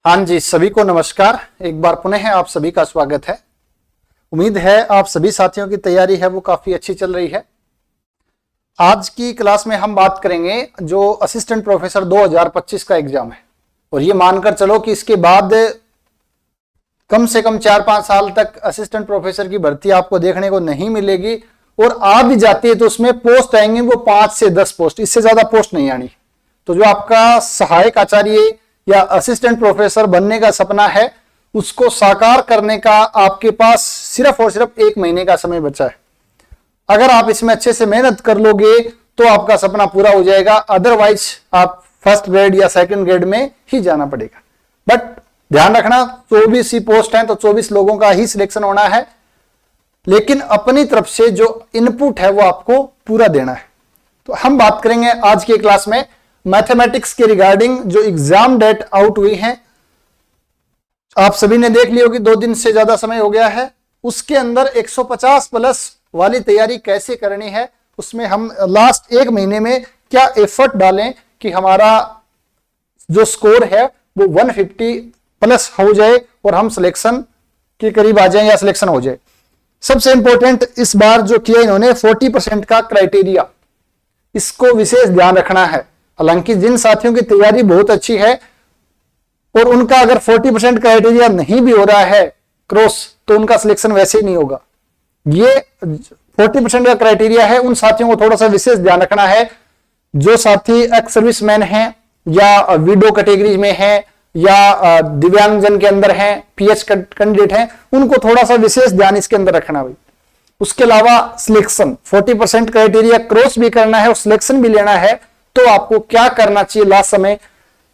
हाँ जी, सभी को नमस्कार। एक बार पुनः आप सभी का स्वागत है। उम्मीद है आप सभी साथियों की तैयारी है वो काफी अच्छी चल रही है। आज की क्लास में हम बात करेंगे जो असिस्टेंट प्रोफेसर 2025 का एग्जाम है, और ये मानकर चलो कि इसके बाद कम से कम 4-5 साल तक असिस्टेंट प्रोफेसर की भर्ती आपको देखने को नहीं मिलेगी, और आ भी जाती है तो उसमें पोस्ट आएंगे वो 5 से 10 पोस्ट, इससे ज्यादा पोस्ट नहीं आनी। तो जो आपका सहायक आचार्य या असिस्टेंट प्रोफेसर बनने का सपना है उसको साकार करने का आपके पास सिर्फ और सिर्फ 1 महीने का समय बचा है। अगर आप इसमें अच्छे से मेहनत कर लोगे तो आपका सपना पूरा हो जाएगा, अदरवाइज आप फर्स्ट ग्रेड या सेकंड ग्रेड में ही जाना पड़ेगा। बट ध्यान रखना 24 ही पोस्ट हैं तो 24 लोगों का ही सिलेक्शन होना है, लेकिन अपनी तरफ से जो इनपुट है वो आपको पूरा देना है। तो हम बात करेंगे आज की क्लास में मैथमेटिक्स के रिगार्डिंग जो एग्जाम डेट आउट हुई है। आप सभी ने देख लिया कि 2 दिन से ज्यादा समय हो गया है, उसके अंदर 150 प्लस वाली तैयारी कैसे करनी है, उसमें हम लास्ट 1 महीने में क्या एफर्ट डालें कि हमारा जो स्कोर है वो 150 प्लस हो जाए और हम सिलेक्शन के करीब आ जाएं या सिलेक्शन हो जाए। सबसे इंपॉर्टेंट इस बार जो किया इन्होंने 40% का क्राइटेरिया, इसको विशेष ध्यान रखना है। हालांकि जिन साथियों की तैयारी बहुत अच्छी है और उनका अगर 40% क्राइटेरिया नहीं भी हो रहा है क्रॉस, तो उनका सिलेक्शन वैसे ही नहीं होगा। ये 40% का क्राइटेरिया है, उन साथियों को थोड़ा सा विशेष ध्यान रखना है। जो साथी एक्स सर्विसमैन हैं या विडो कैटेगरी में हैं या दिव्यांगजन के अंदर हैं, पीएच कैंडिडेट हैं, उनको थोड़ा सा विशेष ध्यान इसके अंदर रखना भाई। उसके अलावा सिलेक्शन 40% क्राइटेरिया क्रॉस भी करना है और सिलेक्शन भी लेना है, तो आपको क्या करना चाहिए लास्ट समय।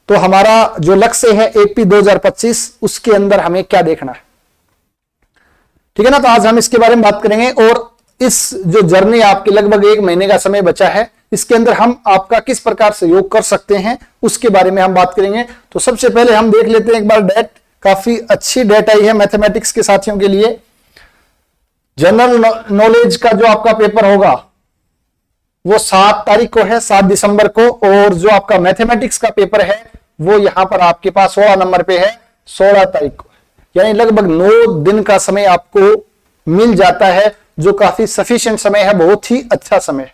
तो हमारा जो लक्ष्य है एपी 2025, उसके अंदर हमें क्या देखना है, ठीक है ना। तो आज हम इसके बारे में बात करेंगे, और इस जो जर्नी आपकी लगभग 1 महीने का समय बचा है, इसके अंदर हम आपका किस प्रकार सहयोग कर सकते हैं उसके बारे में हम बात करेंगे। तो सबसे पहले हम देख लेते हैं एक बार डेट, काफी अच्छी डेट आई है मैथमेटिक्स के साथियों के लिए। जनरल नॉलेज का जो आपका पेपर होगा वो 7 तारीख को है, 7 दिसंबर को, और जो आपका मैथमेटिक्स का पेपर है वो यहां पर आपके पास 16 नंबर पे है, 16 तारीख को। यानी लगभग 9 दिन का समय आपको मिल जाता है, जो काफी सफिशिएंट समय है, बहुत ही अच्छा समय है।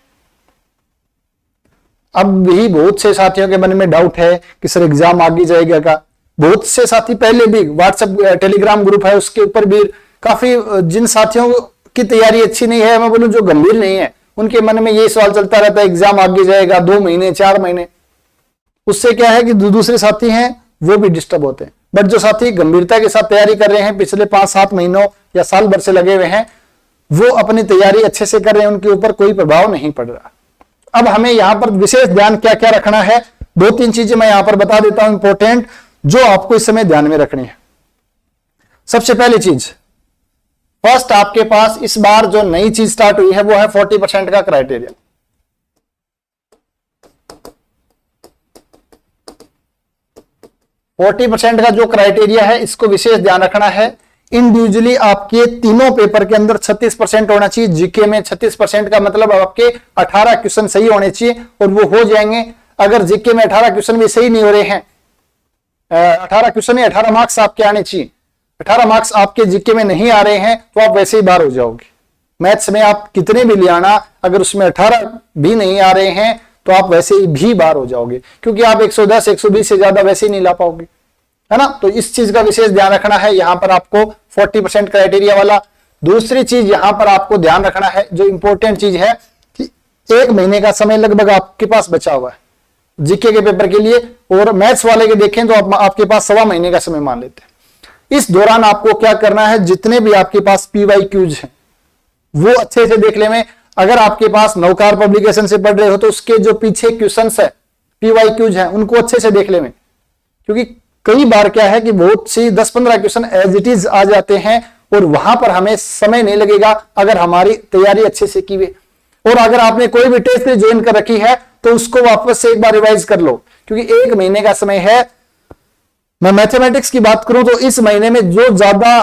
अब भी बहुत से साथियों के मन में डाउट है कि सर एग्जाम आगे जाएगा क्या। बहुत से साथी पहले भी व्हाट्सएप टेलीग्राम ग्रुप है उसके ऊपर भी काफी, जिन साथियों की तैयारी अच्छी नहीं है, मैं बोलूं जो गंभीर नहीं है, उनके मन में ये सवाल चलता रहता है एग्जाम आगे जाएगा 2 महीने 4 महीने। उससे क्या है कि दूसरे साथी हैं वो भी डिस्टर्ब होते हैं। बट जो साथी गंभीरता के साथ तैयारी कर रहे हैं, पिछले 5-7 महीनों या साल भर से लगे हुए हैं, वो अपनी तैयारी अच्छे से कर रहे हैं, उनके ऊपर कोई प्रभाव नहीं पड़ रहा। अब हमें यहां पर विशेष ध्यान क्या क्या रखना है, 2-3 चीजें मैं यहां पर बता देता हूं इंपॉर्टेंट, जो आपको इस समय ध्यान में रखनी है। सबसे पहली चीज, फर्स्ट आपके पास इस बार जो नई चीज स्टार्ट हुई है वो है 40% का क्राइटेरिया। % का जो क्राइटेरिया है इसको विशेष ध्यान रखना है। इंडिविजुअली आपके तीनों पेपर के अंदर 36% होना चाहिए। जीके में 36% का मतलब आपके 18 क्वेश्चन सही होने चाहिए, और वो हो जाएंगे। अगर जीके में 18 क्वेश्चन भी सही नहीं हो रहे हैं, 18 क्वेश्चन 18 मार्क्स आपके आने चाहिए, 18 मार्क्स आपके जीके में नहीं आ रहे हैं तो आप वैसे ही बाहर हो जाओगे। मैथ्स में आप कितने भी ले आना, अगर उसमें 18 भी नहीं आ रहे हैं तो आप वैसे ही भी बाहर हो जाओगे, क्योंकि आप 110 120 से ज्यादा वैसे ही नहीं ला पाओगे, है ना। तो इस चीज का विशेष ध्यान रखना है यहां पर आपको 40% क्राइटेरिया वाला। दूसरी चीज यहां पर आपको ध्यान रखना है, जो इंपॉर्टेंट चीज है कि 1 महीने का समय लगभग आपके पास बचा हुआ है जीके के पेपर के लिए, और मैथ्स वाले के देखें तो आपके पास 1.25 महीने का समय मान लेते हैं। इस दौरान आपको क्या करना है, जितने भी आपके पास PYQs हैं वो अच्छे से देख ले में। अगर आपके पास नवकार पब्लिकेशन से पढ़ रहे हो तो उसके जो पीछे क्वेश्चंस है PYQs हैं उनको अच्छे से देख ले में, क्योंकि कई बार क्या है कि बहुत सी 10-15 क्वेश्चन एज इट इज आ जाते हैं और वहां पर हमें समय नहीं लगेगा अगर हमारी तैयारी अच्छे से की हुई। और अगर आपने कोई भी टेस्ट ज्वाइन कर रखी है तो उसको वापस से एक बार रिवाइज कर लो, क्योंकि 1 महीने का समय है। मैं मैथमेटिक्स की बात करूं तो इस महीने में जो ज्यादा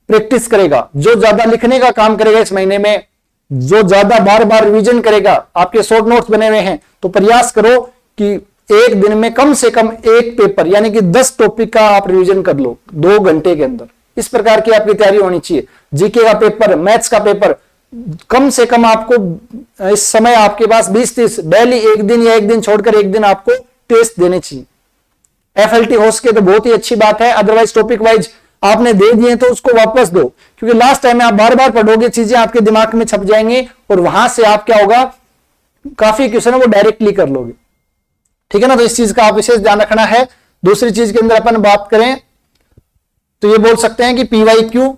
प्रैक्टिस करेगा, जो ज्यादा लिखने का काम करेगा, इस महीने में जो ज्यादा बार बार रिवीजन करेगा, आपके शॉर्ट नोट्स बने हुए हैं, तो प्रयास करो कि एक दिन में कम से कम एक पेपर यानी कि 10 टॉपिक का आप रिवीजन कर लो 2 घंटे के अंदर। इस प्रकार की आपकी तैयारी होनी चाहिए। जीके का पेपर, मैथ्स का पेपर, कम से कम आपको इस समय आपके पास 20-30 डेली, एक दिन या एक दिन छोड़कर एक दिन आपको टेस्ट देने चाहिए। एफएलटी हो सके तो बहुत ही अच्छी बात है, अदरवाइज टॉपिक वाइज आपने दे दिए तो उसको वापस दो, क्योंकि लास्ट टाइम में आप बार बार पढ़ोगे, चीजें आपके दिमाग में छप जाएंगी और वहां से आप क्या होगा, काफी क्वेश्चन है वो डायरेक्टली कर लोगे। ठीक है ना, तो इस चीज का आप विशेष ध्यान रखना है। दूसरी चीज के अंदर अपन बात करें तो ये बोल सकते हैं कि पीवाईक्यू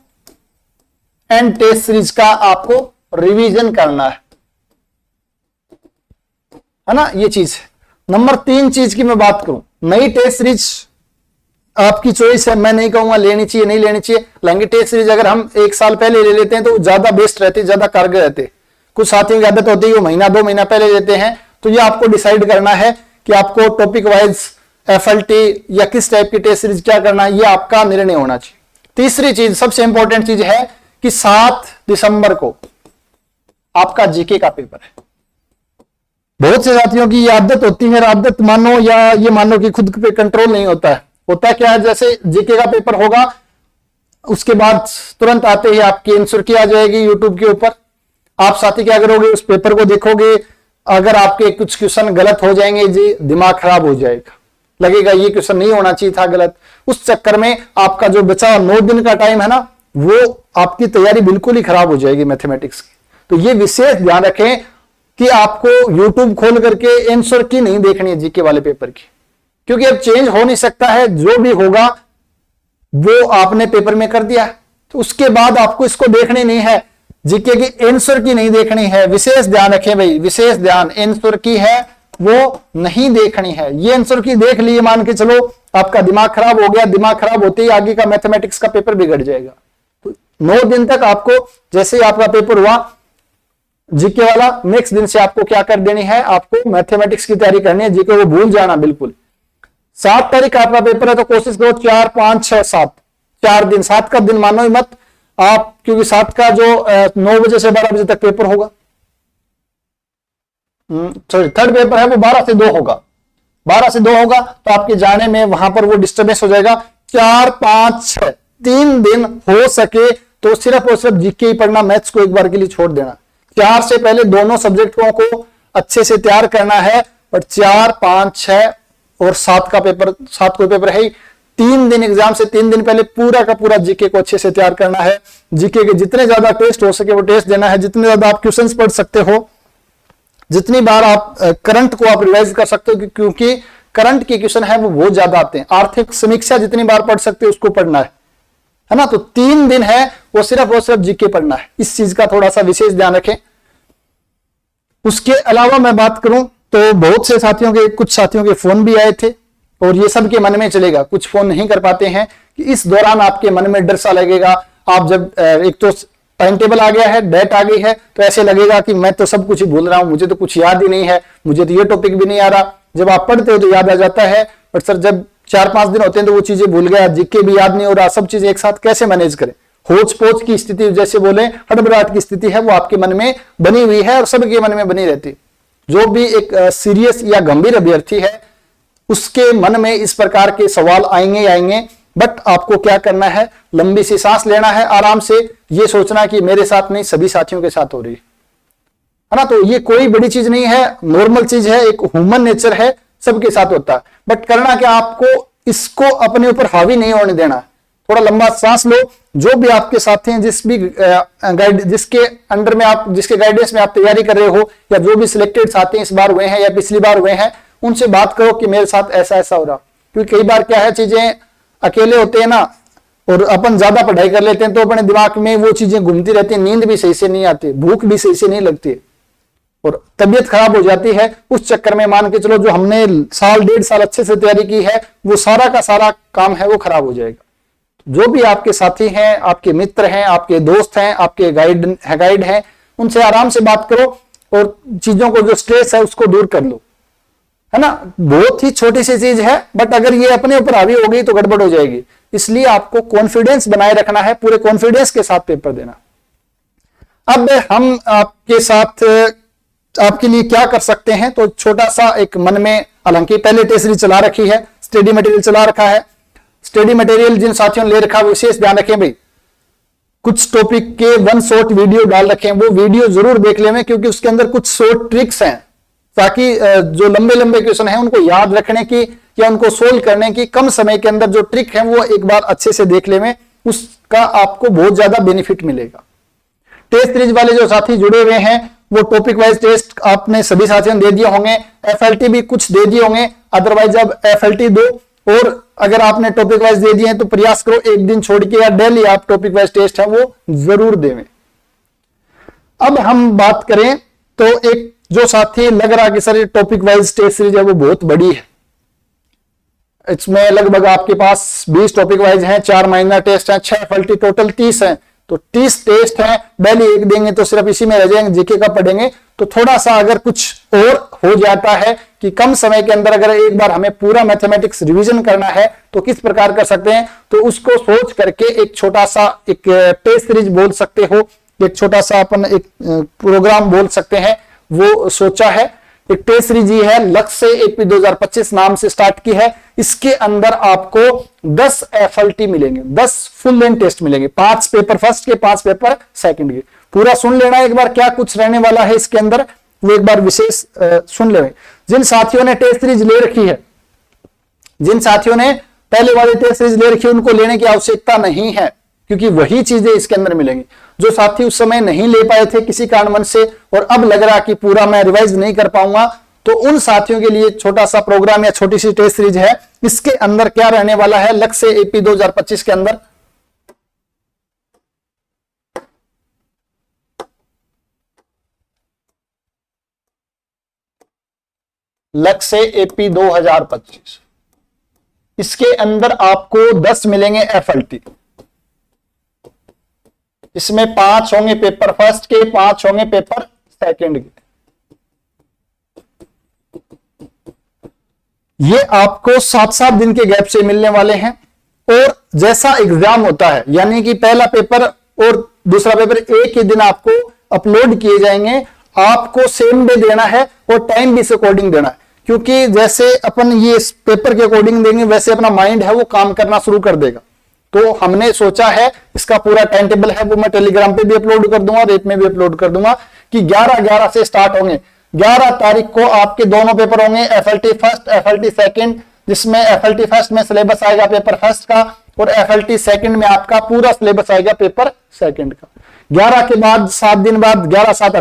एंड टेस्ट सीरीज का आपको रिवीजन करना है ना, ये चीज है। नंबर 3 चीज की मैं बात करूं, नई टेस्ट सीरीज आपकी चॉइस है, मैं नहीं कहूंगा लेनी चाहिए नहीं लेनी चाहिए। लेंगे टेस्ट सीरीज अगर हम 1 साल पहले ले लेते हैं तो ज्यादा बेस्ट रहती, ज्यादा कारगर रहते। कुछ साथियों की आदत होती है वो महीना 2 महीना पहले लेते हैं, तो ये आपको डिसाइड करना है कि आपको टॉपिक वाइज एफएलटी या किस टाइप की टेस्ट सीरीज क्या करना है, ये आपका निर्णय होना चाहिए। तीसरी चीज, सबसे इंपॉर्टेंट चीज है कि 7 दिसंबर को आपका जीके का पेपर है। बहुत से साथियों की ये आदत होती है, आदत मानो या ये मानो कि खुद पे कंट्रोल नहीं होता है। होता क्या है, जैसे जीके का पेपर होगा उसके बाद तुरंत आते ही आपकी आंसर की आ जाएगी यूट्यूब के ऊपर। आप साथी क्या करोगे, उस पेपर को देखोगे, अगर आपके कुछ क्वेश्चन गलत हो जाएंगे जी दिमाग खराब हो जाएगा, लगेगा ये क्वेश्चन नहीं होना चाहिए था, गलत। उस चक्कर में आपका जो बचा 9 दिन का टाइम है ना, वो आपकी तैयारी बिल्कुल ही खराब हो जाएगी मैथमेटिक्स की। तो ये विशेष ध्यान रखें कि आपको यूट्यूब खोल करके आंसर की नहीं देखनी है जीके वाले पेपर की, क्योंकि अब चेंज हो नहीं सकता है, जो भी होगा वो आपने पेपर में कर दिया, तो उसके बाद आपको इसको देखने नहीं है, जीके की आंसर की नहीं देखनी है। विशेष ध्यान रखें भाई, विशेष ध्यान, आंसर की है वो नहीं देखनी है। ये आंसर की देख लिए मान के चलो आपका दिमाग खराब हो गया, दिमाग खराब होते ही आगे का मैथमेटिक्स का पेपर बिगड़ जाएगा। तो 9 दिन तक आपको, जैसे ही आपका पेपर हुआ जीके वाला, नेक्स्ट दिन से आपको क्या कर देनी है, आपको मैथमेटिक्स की तैयारी करनी है, जीके वो भूल जाना बिल्कुल। 7 तारीख आपका पेपर है तो कोशिश करो 4, 5, 6, 7 4 दिन, 7 का दिन मानो ही मत आप, क्योंकि 7 का जो 9 बजे से 12 बजे तक पेपर होगा, सॉरी थर्ड पेपर है वो 12 से 2 होगा, 12 से 2 होगा, तो आपके जाने में वहां पर वो डिस्टर्बेंस हो जाएगा। 4, 5, 6 3 दिन हो सके तो सिर्फ और सिर्फ जीके ही पढ़ना, मैथ्स को एक बार के लिए छोड़ देना। 4 से पहले दोनों सब्जेक्टों को अच्छे से तैयार करना है, बट 4, 5, 6 और 7 का पेपर, 7 को पेपर है ही, 3 दिन एग्जाम से 3 दिन पहले पूरा का पूरा जीके को अच्छे से तैयार करना है। जीके के जितने ज्यादा टेस्ट हो सके वो टेस्ट देना है, जितने ज्यादा आप क्वेश्चंस पढ़ सकते हो, जितनी बार आप करंट को आप रिवाइज कर सकते हो, क्योंकि करंट के क्वेश्चन है वो बहुत ज्यादा आते हैं। आर्थिक समीक्षा जितनी बार पढ़ सकते हो उसको पढ़ना है ना। तो 3 दिन है वो सिर्फ जीके पढ़ना है, इस चीज का थोड़ा सा विशेष ध्यान रखें। उसके अलावा मैं बात करूं तो बहुत से साथियों के, कुछ साथियों के फोन भी आए थे और ये सबके मन में चलेगा, कुछ फोन नहीं कर पाते हैं कि इस दौरान आपके मन में डर सा लगेगा। आप जब एक तो टाइम टेबल आ गया है, डेट आ गई है, तो ऐसे लगेगा कि मैं तो सब कुछ ही भूल रहा हूं, मुझे तो कुछ याद ही नहीं है, मुझे तो ये टॉपिक भी नहीं आ रहा। जब आप पढ़ते हो तो याद आ जाता है, बट सर जब 4-5 दिन होते हैं तो वो चीजें भूल गया, जीके भी याद नहीं हो रहा, सब चीजें एक साथ कैसे मैनेज करें। होच पोच की स्थिति, जैसे बोले हड़बड़ाहट की स्थिति है, वो आपके मन में बनी हुई है और सबके मन में बनी रहती है। जो भी एक सीरियस या गंभीर अभ्यर्थी है उसके मन में इस प्रकार के सवाल आएंगे आएंगे, बट आपको क्या करना है, लंबी सी सांस लेना है, आराम से ये सोचना कि मेरे साथ नहीं सभी साथियों के साथ हो रही है ना। तो ये कोई बड़ी चीज नहीं है, नॉर्मल चीज है, एक ह्यूमन नेचर है, सबके साथ होता है। बट करना क्या, आपको इसको अपने ऊपर हावी नहीं होने देना। थोड़ा लंबा सांस लो, जो भी आपके साथी हैं, जिस भी जिसके अंडर में आप, जिसके गाइडेंस में आप तैयारी कर रहे हो, या जो भी सिलेक्टेड साथी इस बार हुए हैं या पिछली बार हुए हैं, उनसे बात करो कि मेरे साथ ऐसा ऐसा हो रहा। क्योंकि कई बार क्या है, चीजें अकेले होते हैं ना, और अपन ज्यादा पढ़ाई कर लेते हैं तो अपने दिमाग में वो चीजें घूमती रहती है, नींद भी सही से नहीं आती, भूख भी सही से नहीं लगती और तबीयत खराब हो जाती है। उस चक्कर में मान के चलो जो हमने 1-1.5 साल अच्छे से तैयारी की है, वो सारा का सारा काम है वो खराब हो जाएगा। जो भी आपके साथी हैं, आपके मित्र हैं, आपके दोस्त हैं, आपके गाइड हैं, उनसे आराम से बात करो और चीजों को, जो स्ट्रेस है उसको दूर कर लो, है ना। बहुत ही छोटी सी चीज है, बट अगर ये अपने ऊपर हावी हो गई तो गड़बड़ हो जाएगी। इसलिए आपको कॉन्फिडेंस बनाए रखना है, पूरे कॉन्फिडेंस के साथ पेपर देना। अब हम आपके साथ आपके लिए क्या कर सकते हैं, तो छोटा सा एक मन में, हालांकि पहले टेस्ट सीरीज चला रखी है, स्टडी मटेरियल चला रखा है। स्टडी मटेरियल जिन साथियों ने ले रखा है विशेष ध्यान रखें भाई, कुछ टॉपिक के वन शॉट वीडियो डाल रखे हैं, वो वीडियो जरूर देख लें, क्योंकि उसके अंदर कुछ शॉर्ट ट्रिक्स हैं, ताकि जो लंबे लंबे क्वेश्चन हैं उनको याद रखने की या उनको सोल्व करने की कम समय के अंदर जो ट्रिक है वो एक बार अच्छे से देख लें, उसका आपको बहुत ज्यादा बेनिफिट मिलेगा। टेस्ट सीरीज वाले जो साथी जुड़े हुए हैं वो टॉपिक वाइज टेस्ट आपने सभी साथियों ने दे दिए होंगे, एफएलटी भी कुछ दे दिए होंगे, अदरवाइज अब एफएलटी दो, और अगर आपने टॉपिक वाइज दे दिए हैं तो प्रयास करो एक दिन छोड़ के या डेली आप टॉपिक वाइज टेस्ट है वो जरूर देवें। अब हम बात करें तो एक जो साथी लग रहा कि सर ये टॉपिक वाइज टेस्ट सीरीज है वो बहुत बड़ी है, इसमें लगभग आपके पास 20 टॉपिक वाइज हैं, 4 माइनर टेस्ट हैं, 6 एफएलटी, टोटल 30 हैं, तो 30 टेस्ट हैं, डेली एक देंगे तो सिर्फ इसी में रह जाएंगे, जीके का पढ़ेंगे तो थोड़ा सा अगर कुछ और हो जाता है कि कम समय के अंदर अगर एक बार हमें पूरा मैथमेटिक्स रिवीजन करना है तो किस प्रकार कर सकते हैं, तो उसको सोच करके एक छोटा सा एक टेस्ट सीरीज बोल सकते हो, एक छोटा सा अपन एक प्रोग्राम बोल सकते हैं, वो सोचा है। एक टेस्ट सीरीज है लक्ष्य एपी 2025 नाम से स्टार्ट की है, इसके अंदर आपको 10 एफएलटी मिलेंगे, 10 फुल लेंथ टेस्ट मिलेंगे, 5 पेपर फर्स्ट के, 5 पेपर सेकंड के। पूरा सुन लेना एक बार क्या कुछ रहने वाला है इसके अंदर, वो एक बार विशेष सुन ले। जिन साथियों ने टेस्ट सीरीज ले रखी है, जिन साथियों ने पहले वाली टेस्ट सीरीज ले रखी है उनको लेने की आवश्यकता नहीं है, क्योंकि वही चीजें इसके अंदर मिलेंगी। जो साथी उस समय नहीं ले पाए थे किसी कारणवश से और अब लग रहा कि पूरा मैं रिवाइज नहीं कर पाऊंगा, तो उन साथियों के लिए छोटा सा प्रोग्राम या छोटी सी टेस्ट सीरीज है। इसके अंदर क्या रहने वाला है, लक्ष्य एपी 2025 के अंदर लक्ष्य एपी 2025, इसके अंदर आपको 10 मिलेंगे एफएलटी, इसमें 5 होंगे पेपर फर्स्ट के, 5 होंगे पेपर सेकंड के। ये आपको 7-7 दिन के गैप से मिलने वाले हैं, और जैसा एग्जाम होता है, यानी कि पहला पेपर और दूसरा पेपर एक ही दिन आपको अपलोड किए जाएंगे, आपको सेम डे देना है और टाइम भी इस अकॉर्डिंग देना है, क्योंकि जैसे अपन ये इस पेपर के अकॉर्डिंग देंगे वैसे अपना माइंड है वो काम करना शुरू कर देगा। तो हमने सोचा है इसका पूरा टाइम टेबल है वो मैं टेलीग्राम पे भी अपलोड कर दूंगा, रेट में भी अपलोड कर दूंगा कि 11/11 से स्टार्ट होंगे। 11 तारीख को आपके दोनों पेपर होंगे, एफएलटी फर्स्ट, एफएलटी सेकंड, जिसमें एफएलटी फर्स्ट में सिलेबस आएगा पेपर फर्स्ट का और एफएलटी सेकंड में आपका पूरा सिलेबस आएगा पेपर सेकंड का। 11 के बाद 7 दिन बाद 11, 7,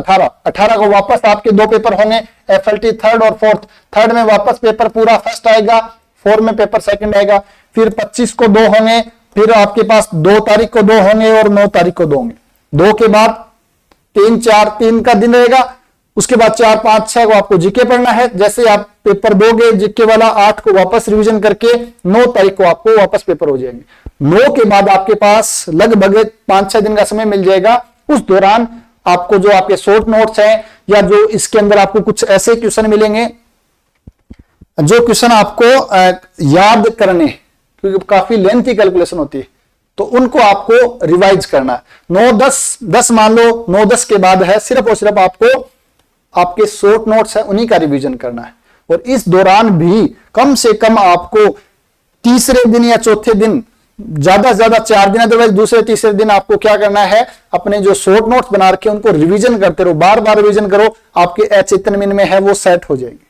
18 को वापस आपके 2 पेपर होंगे, एफएलटी थर्ड और फोर्थ। थर्ड में वापस पेपर पूरा फर्स्ट आएगा, 4 में पेपर सेकंड आएगा। फिर 25 को 2 होंगे, फिर आपके पास 2 तारीख को 2 होंगे और 9 तारीख को 2 होंगे। 2 के बाद 3, 4, 3 का दिन रहेगा, उसके बाद 4, 5, 6 को आपको जीके पढ़ना है। जैसे आप पेपर दोगे जीके वाला 8 को वापस रिवीजन करके 9 तारीख को आपको वापस पेपर हो जाएंगे। 9 के बाद आपके पास लगभग 5-6 दिन का समय मिल जाएगा। उस दौरान आपको जो आपके शॉर्ट नोट्स हैं या जो इसके अंदर आपको कुछ ऐसे क्वेश्चन मिलेंगे जो क्वेश्चन आपको याद करने, क्योंकि काफी लेंथी कैलकुलेशन होती है, तो उनको आपको रिवाइज करना है। 9-10 मान लो 9-10 के बाद है, सिर्फ और सिर्फ आपको आपके शॉर्ट नोट्स है उन्हीं का रिवीजन करना है। और इस दौरान भी कम से कम आपको तीसरे दिन या चौथे दिन, ज्यादा से ज्यादा 4 दिन, अदरवाइज दूसरे तीसरे दिन आपको क्या करना है, अपने जो शॉर्ट नोट्स बना रखे उनको रिवीजन करते रहो, बार बार रिवीजन करो, आपके अचेतन में है वो सेट हो जाएगी।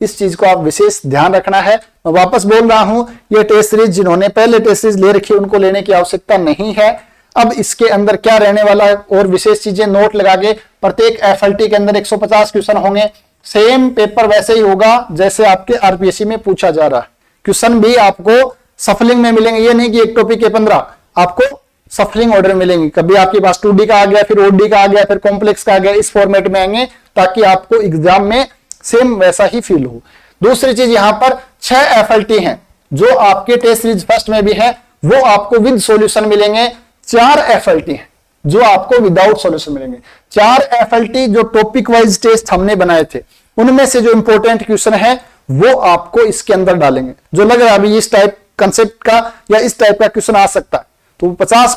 इस चीज को आप विशेष ध्यान रखना है। मैं वापस बोल रहा हूं, ये टेस्ट सीरीज जिन्होंने पहले टेस्ट सीरीज ले रखी है उनको लेने की आवश्यकता नहीं है। अब इसके अंदर क्या रहने वाला है और विशेष चीजें नोट लगा के, प्रत्येक एफएलटी के अंदर 150 क्वेश्चन होंगे। सेम पेपर वैसे ही होगा जैसे आपके आरपीएससी में पूछा जा रहा है। क्वेश्चन भी आपको सफलिंग में मिलेंगे, ये नहीं कि एक टॉपिक के 15, आपको सफलिंग ऑर्डर मिलेंगे। कभी आपके पास 2D का आ गया, फिर ओडी का आ गया, फिर कॉम्प्लेक्स का आ गया, इस फॉर्मेट में आएंगे ताकि आपको एग्जाम में सेम वैसा ही फील हो। दूसरी चीज, यहां पर 6 एफएलटी हैं जो आपके टेस्ट सीरीज फर्स्ट में भी है, वो आपको विद सॉल्यूशन मिलेंगे। 4 एफएलटी हैं जो आपको विदाउट सॉल्यूशन मिलेंगे। 4 एफएलटी जो टॉपिक वाइज टेस्ट हमने बनाए थे, उनमें से जो इंपॉर्टेंट क्वेश्चन है वो आपको इसके अंदर डालेंगे। जो लग रहा है अभी इस टाइप कंसेप्ट का या इस टाइप का क्वेश्चन आ सकता है, तो 50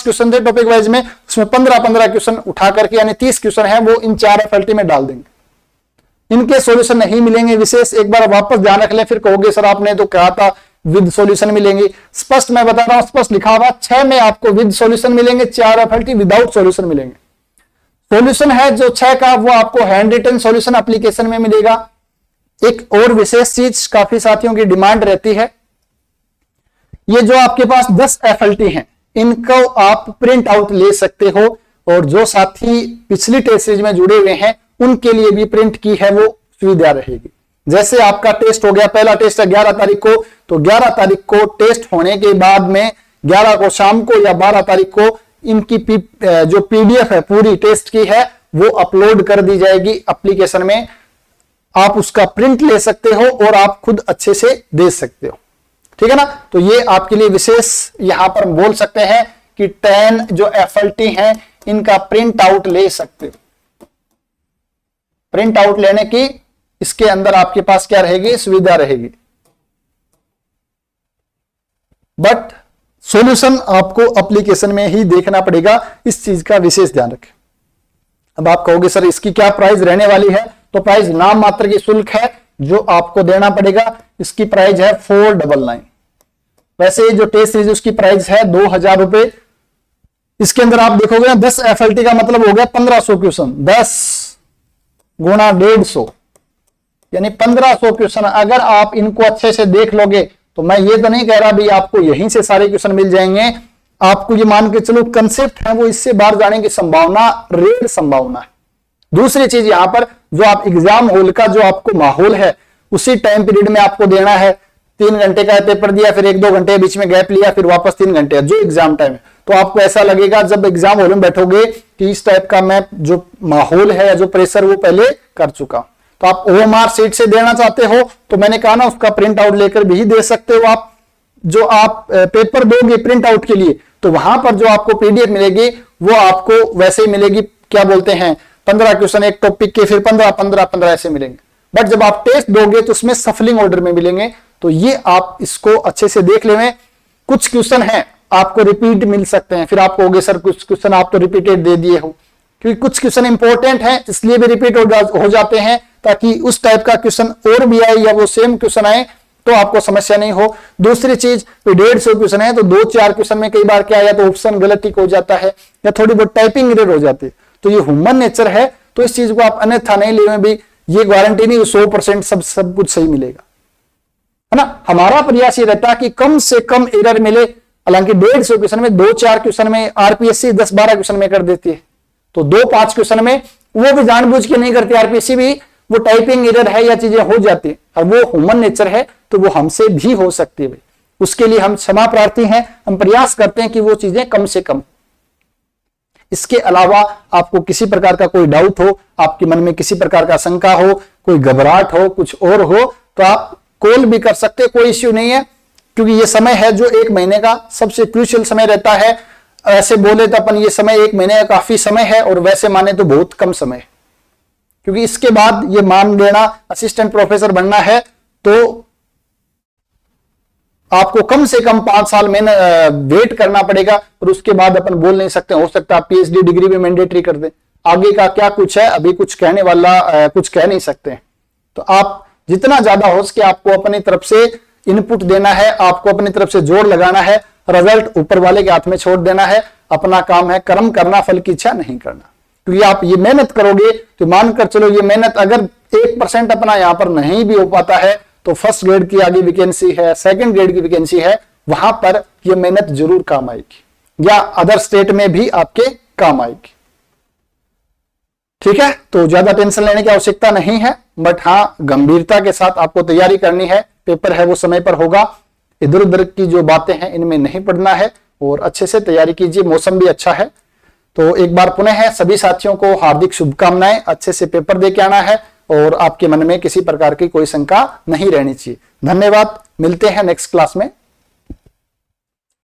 क्वेश्चन थे टॉपिक वाइज में, उसमें 15 क्वेश्चन उठा करके यानी 30 क्वेश्चन है वो इन 4 FLT में डाल देंगे। इनके सॉल्यूशन नहीं मिलेंगे विशेष, एक बार वापस ध्यान रख लें, फिर कहोगे सर आपने तो कहा था विद सॉल्यूशन मिलेंगे। स्पष्ट मैं बता रहा हूं, स्पष्ट लिखा हुआ 6 में आपको विद सॉल्यूशन मिलेंगे, 4 FLT विदाउट सॉल्यूशन मिलेंगे। सॉल्यूशन है जो 6 का वो आपको हैंड रिटन सॉल्यूशन एप्लीकेशन में मिलेगा। एक और विशेष चीज काफी साथियों की डिमांड रहती है, ये जो आपके पास 10 FLT हैं इनको आप प्रिंट आउट ले सकते हो, और जो साथी पिछली टेस्ट सीरीज में जुड़े हुए हैं उनके लिए भी प्रिंट की है वो सुविधा रहेगी। जैसे आपका टेस्ट हो गया, पहला टेस्ट है 11 तारीख को, तो 11 तारीख को टेस्ट होने के बाद में 11 को शाम को या 12 तारीख को इनकी जो PDF है पूरी टेस्ट की है वो अपलोड कर दी जाएगी एप्लीकेशन में। आप उसका प्रिंट ले सकते हो और आप खुद अच्छे से दे सकते हो, ठीक है ना। तो ये आपके लिए विशेष यहां पर बोल सकते हैं कि 10 जो FLT हैं इनका प्रिंट आउट ले सकते हो। प्रिंट आउट लेने की इसके अंदर आपके पास क्या रहेगी, सुविधा रहेगी, बट सॉल्यूशन आपको एप्लीकेशन में ही देखना पड़ेगा, इस चीज का विशेष ध्यान रखें। अब आप कहोगे सर इसकी क्या प्राइस रहने वाली है, तो प्राइस नाम मात्र की शुल्क है जो आपको देना पड़ेगा। इसकी प्राइस है 499। वैसे जो टेस्ट सीरीज उसकी प्राइस है 2000 रुपए। इसके अंदर आप देखोगे ना 10 FLT का मतलब हो गया 1500 क्वेश्चन, 10 गुणा 150 यानी 1500 क्वेश्चन। अगर आप इनको अच्छे से देख लोगे तो मैं ये तो नहीं कह रहा भी आपको यहीं से सारे क्वेश्चन मिल जाएंगे, आपको ये मान के चलो कंसेप्ट है वो इससे बाहर जाने की संभावना रेयर संभावना है। दूसरी चीज यहां पर जो आप एग्जाम हॉल का जो आपको माहौल है उसी टाइम पीरियड में आपको देना है। 3 घंटे का पेपर दिया, फिर 1-2 घंटे बीच में गैप लिया, फिर वापस 3 घंटे जो एग्जाम टाइम है, तो आपको ऐसा लगेगा जब एग्जाम हॉल में बैठोगे कि इस टाइप का मैं जो माहौल है या जो प्रेशर वो पहले कर चुका। तो आप OMR सीट से देना चाहते हो तो मैंने कहा ना उसका प्रिंट आउट लेकर भी दे सकते हो। आप जो आप पेपर दोगे प्रिंट आउट के लिए तो वहां पर जो आपको PDF मिलेगी वो आपको वैसे ही मिलेगी, क्या बोलते हैं 15 क्वेश्चन एक टॉपिक के, फिर 15 ऐसे मिलेंगे। बट जब आप टेस्ट दोगे तो उसमें सफलिंग ऑर्डर में मिलेंगे। तो ये आप इसको अच्छे से देख लें। कुछ क्वेश्चन है आपको रिपीट मिल सकते हैं, फिर आप कहोगे सर कुछ क्वेश्चन आप तो रिपीटेड दे दिए हो, क्योंकि कुछ क्वेश्चन इंपॉर्टेंट है इसलिए भी रिपीट हो जाते हैं, ताकि उस टाइप का क्वेश्चन और भी आए या वो सेम क्वेश्चन आए तो आपको समस्या नहीं हो। दूसरी चीज 150 क्वेश्चन है तो 2-4 क्वेश्चन में कई बार क्या आया तो ऑप्शन गलत टिक हो जाता है या थोड़ी बहुत टाइपिंग एरर हो जाती है। तो ये ह्यूमन नेचर है, तो इस चीज को आप अन्यथा नहीं ले भी, ये गारंटी नहीं 100% सब कुछ सही मिलेगा, है ना। हमारा प्रयास ये रहता है कि कम से कम एरर मिले। हालांकि 150 क्वेश्चन में 2-4 क्वेश्चन में RPSC 10-12 क्वेश्चन में कर देती है, तो 2-5 क्वेश्चन में वो भी जानबूझ के नहीं करती RPSC भी, वो टाइपिंग एरर है या चीजें हो जाती है, और वो ह्यूमन नेचर है तो वो हमसे भी हो सकती है। उसके लिए हम क्षमा प्रार्थी हैं, हम प्रयास करते हैं कि वो चीजें कम से कम। इसके अलावा आपको किसी प्रकार का कोई डाउट हो, आपके मन में किसी प्रकार का शंका हो, कोई घबराहट हो, कुछ और हो, तो आप कॉल भी कर सकते हैं, कोई इश्यू नहीं है। क्योंकि ये समय है जो 1 महीने का सबसे क्रूशियल समय रहता है। ऐसे बोले तो अपन ये समय 1 महीने का काफी समय है, और वैसे माने तो बहुत कम समय है, क्योंकि इसके बाद ये मान लेना असिस्टेंट प्रोफेसर बनना है तो आपको कम से कम 5 साल में वेट करना पड़ेगा, और उसके बाद अपन बोल नहीं सकते। हो सकता है PhD डिग्री भी मैंडेटरी कर दे। आगे का क्या कुछ है अभी कुछ कहने वाला कुछ कह नहीं सकते। तो आप जितना ज्यादा हो सके आपको अपनी तरफ से इनपुट देना है, आपको अपनी तरफ से जोर लगाना है, रिजल्ट ऊपर वाले के हाथ में छोड़ देना है। अपना काम है कर्म करना, फल की इच्छा नहीं करना। क्योंकि आप ये मेहनत करोगे तो मानकर चलो ये मेहनत अगर 1% अपना यहां पर नहीं भी हो पाता है तो फर्स्ट ग्रेड की आगे वैकेंसी है, सेकंड ग्रेड की वैकेंसी है, वहां पर ये मेहनत जरूर काम आएगी, या अदर स्टेट में भी आपके काम आएगी। ठीक है, तो ज्यादा टेंशन लेने की आवश्यकता नहीं है, बट हाँ गंभीरता के साथ आपको तैयारी करनी है। पेपर है वो समय पर होगा, इधर उधर की जो बातें हैं इनमें नहीं पड़ना है, और अच्छे से तैयारी कीजिए। मौसम भी अच्छा है, तो एक बार पुनः है सभी साथियों को हार्दिक शुभकामनाएं। अच्छे से पेपर दे के आना है, और आपके मन में किसी प्रकार की कोई शंका नहीं रहनी चाहिए। धन्यवाद, मिलते हैं नेक्स्ट क्लास में।